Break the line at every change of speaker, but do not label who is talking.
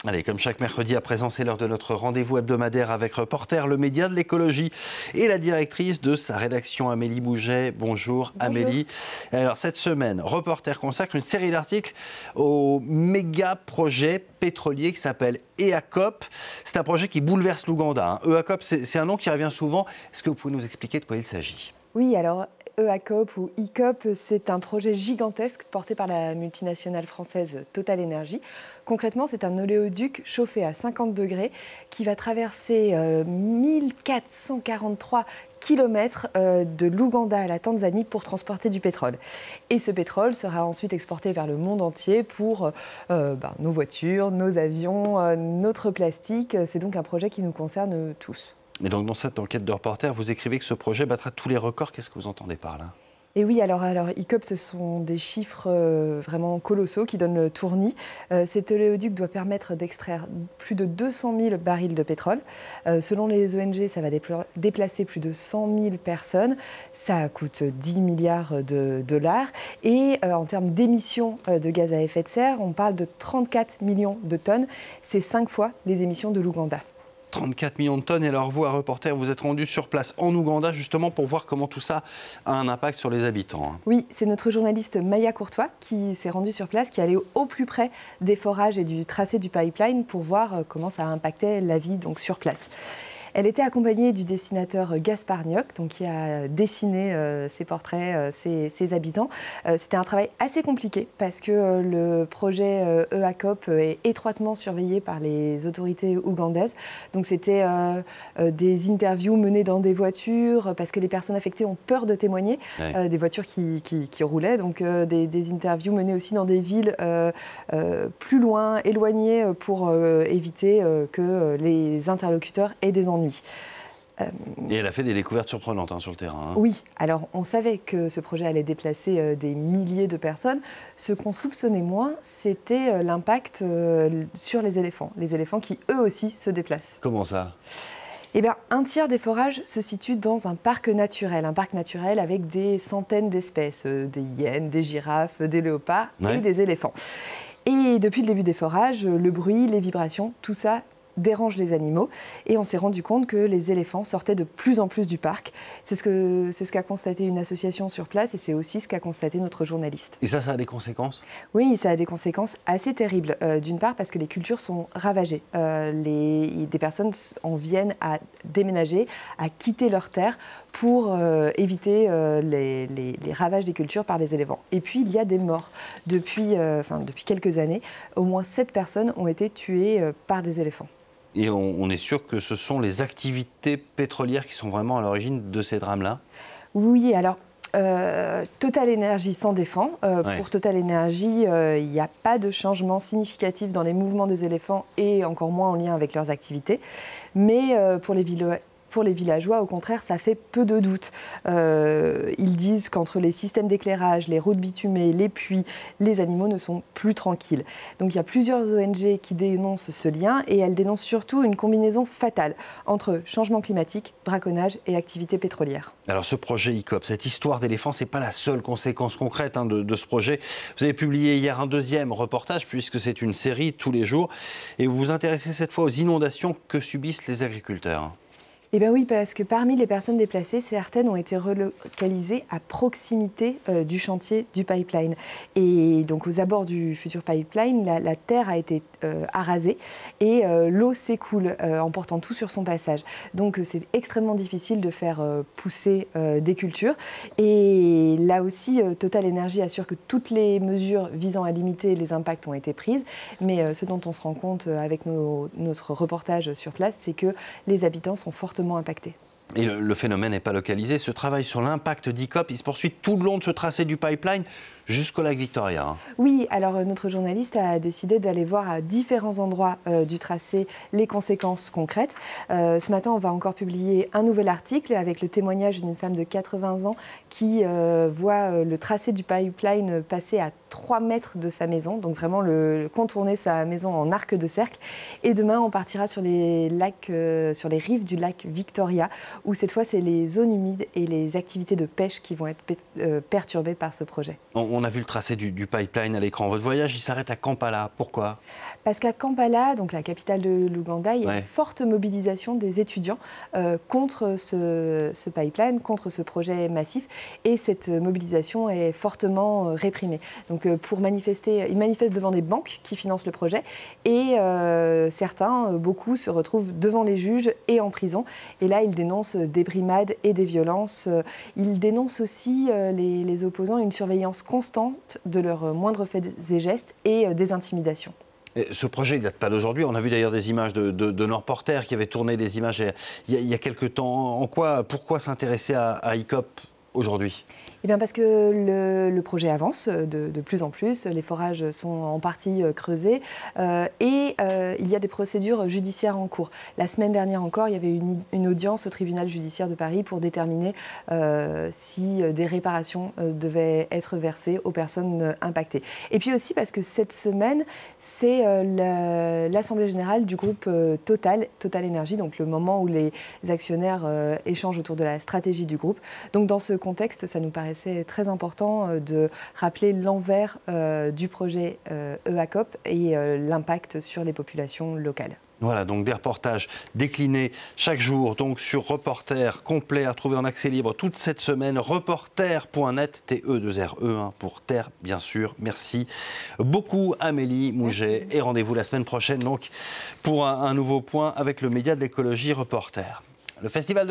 Allez, comme chaque mercredi à présent, c'est l'heure de notre rendez-vous hebdomadaire avec Reporter, le média de l'écologie et la directrice de sa rédaction, Amélie Bouget. Bonjour. Amélie. Alors cette semaine, Reporter consacre une série d'articles au méga projet pétrolier qui s'appelle EACOP. C'est un projet qui bouleverse l'Ouganda. EACOP, c'est un nom qui revient souvent. Est-ce que vous pouvez nous expliquer de quoi il s'agit?
Oui, alors EACOP ou ICOP, c'est un projet gigantesque porté par la multinationale française Total Energy. Concrètement, c'est un oléoduc chauffé à 50 degrés qui va traverser 1443 kilomètres de l'Ouganda à la Tanzanie pour transporter du pétrole. Et ce pétrole sera ensuite exporté vers le monde entier pour nos voitures, nos avions, notre plastique. C'est donc un projet qui nous concerne tous.
Et donc dans cette enquête de Reporter, vous écrivez que ce projet battra tous les records. Qu'est-ce que vous entendez par là?
Et oui, alors ICOP, ce sont des chiffres vraiment colossaux qui donnent le tournis. Cet oléoduc doit permettre d'extraire plus de 200 000 barils de pétrole. Selon les ONG, ça va déplacer plus de 100 000 personnes. Ça coûte 10 milliards de dollars. Et en termes d'émissions de gaz à effet de serre, on parle de 34 millions de tonnes. C'est 5 fois les émissions de l'Ouganda.
34 millions de tonnes. Et alors vous, à Reporter, vous êtes rendu sur place en Ouganda justement pour voir comment tout ça a un impact sur les habitants.
Oui, c'est notre journaliste Maya Courtois qui s'est rendue sur place, qui est allée au plus près des forages et du tracé du pipeline pour voir comment ça impactait la vie donc, sur place. Elle était accompagnée du dessinateur Gaspard Niok, donc qui a dessiné ses portraits, ses habitants. C'était un travail assez compliqué parce que le projet EACOP est étroitement surveillé par les autorités ougandaises. Donc c'était des interviews menées dans des voitures parce que les personnes affectées ont peur de témoigner, des voitures qui roulaient. Donc des interviews menées aussi dans des villes plus loin, éloignées, pour éviter que les interlocuteurs aient des ennuis.
Et elle a fait des découvertes surprenantes sur le terrain.
Oui, alors on savait que ce projet allait déplacer des milliers de personnes. Ce qu'on soupçonnait moins, c'était l'impact sur les éléphants qui eux aussi se déplacent.
Comment ça ?
Eh bien, un tiers des forages se situe dans un parc naturel avec des centaines d'espèces, des hyènes, des girafes, des léopards et des éléphants. Et depuis le début des forages, le bruit, les vibrations, tout ça dérange les animaux. Et on s'est rendu compte que les éléphants sortaient de plus en plus du parc. C'est ce qu'a constaté une association sur place et c'est aussi ce qu'a constaté notre journaliste.
Et ça a des conséquences?
Oui, ça a des conséquences assez terribles. D'une part parce que les cultures sont ravagées. Des personnes en viennent à déménager, à quitter leurs terres pour éviter les ravages des cultures par les éléphants. Et puis, il y a des morts. Depuis quelques années, au moins 7 personnes ont été tuées par des éléphants.
Et on est sûr que ce sont les activités pétrolières qui sont vraiment à l'origine de ces drames-là?
Oui, alors Total Energy s'en défend. Pour Total Energy, il n'y a pas de changement significatif dans les mouvements des éléphants et encore moins en lien avec leurs activités. Mais pour les villageois, au contraire, ça fait peu de doute. Ils disent qu'entre les systèmes d'éclairage, les routes bitumées, les puits, les animaux ne sont plus tranquilles. Donc il y a plusieurs ONG qui dénoncent ce lien et elles dénoncent surtout une combinaison fatale entre changement climatique, braconnage et activité pétrolière. Alors
ce projet ICOP, cette histoire d'éléphant, ce n'est pas la seule conséquence concrète de ce projet. Vous avez publié hier un deuxième reportage puisque c'est une série tous les jours et vous vous intéressez cette fois aux inondations que subissent les agriculteurs.
Eh bien oui, parce que parmi les personnes déplacées, certaines ont été relocalisées à proximité du chantier du pipeline. Et donc aux abords du futur pipeline, la terre a été arasée et l'eau s'écoule, emportant tout sur son passage. Donc c'est extrêmement difficile de faire pousser des cultures. Et là aussi, Total Energy assure que toutes les mesures visant à limiter les impacts ont été prises. Mais ce dont on se rend compte avec notre reportage sur place, c'est que les habitants sont fortement impactés.
Et le phénomène n'est pas localisé. Ce travail sur l'impact d'ICOP, il se poursuit tout le long de ce tracé du pipeline jusqu'au lac Victoria.
Oui, alors notre journaliste a décidé d'aller voir à différents endroits du tracé les conséquences concrètes. Ce matin, on va encore publier un nouvel article avec le témoignage d'une femme de 80 ans qui voit le tracé du pipeline passer à 3 mètres de sa maison, donc vraiment contourner sa maison en arc de cercle. Et demain, on partira sur les rives du lac Victoria, où cette fois, c'est les zones humides et les activités de pêche qui vont être perturbées par ce projet.
On a vu le tracé du pipeline à l'écran. Votre voyage, il s'arrête à Kampala. Pourquoi?
Parce qu'à Kampala, donc la capitale de l'Ouganda, il y a une forte mobilisation des étudiants contre ce pipeline, contre ce projet massif. Et cette mobilisation est fortement réprimée. Donc pour manifester, ils manifestent devant des banques qui financent le projet. Et beaucoup se retrouvent devant les juges et en prison. Et là, ils dénoncent des brimades et des violences. Ils dénoncent aussi, les opposants, une surveillance constante de leurs moindres faits et gestes et des intimidations.
Et ce projet ne date pas d'aujourd'hui. On a vu d'ailleurs des images de nos reporters qui avaient tourné des images il y a quelques temps. Pourquoi s'intéresser à ICOP aujourd'hui?
Eh bien parce que le projet avance de plus en plus, les forages sont en partie creusés et il y a des procédures judiciaires en cours. La semaine dernière encore, il y avait une audience au tribunal judiciaire de Paris pour déterminer si des réparations devaient être versées aux personnes impactées. Et puis aussi parce que cette semaine, c'est l'Assemblée générale du groupe Total Énergie, donc le moment où les actionnaires échangent autour de la stratégie du groupe. Donc dans ce contexte, ça nous paraissait très important de rappeler l'envers du projet EACOP et l'impact sur les populations locales.
Voilà, donc des reportages déclinés chaque jour donc sur Reporter, complet à retrouver en accès libre toute cette semaine. Reporter.net, TE2RE, pour terre, bien sûr. Merci beaucoup Amélie Mouget. Et rendez-vous la semaine prochaine donc pour un nouveau point avec le média de l'écologie Reporter. Le festival de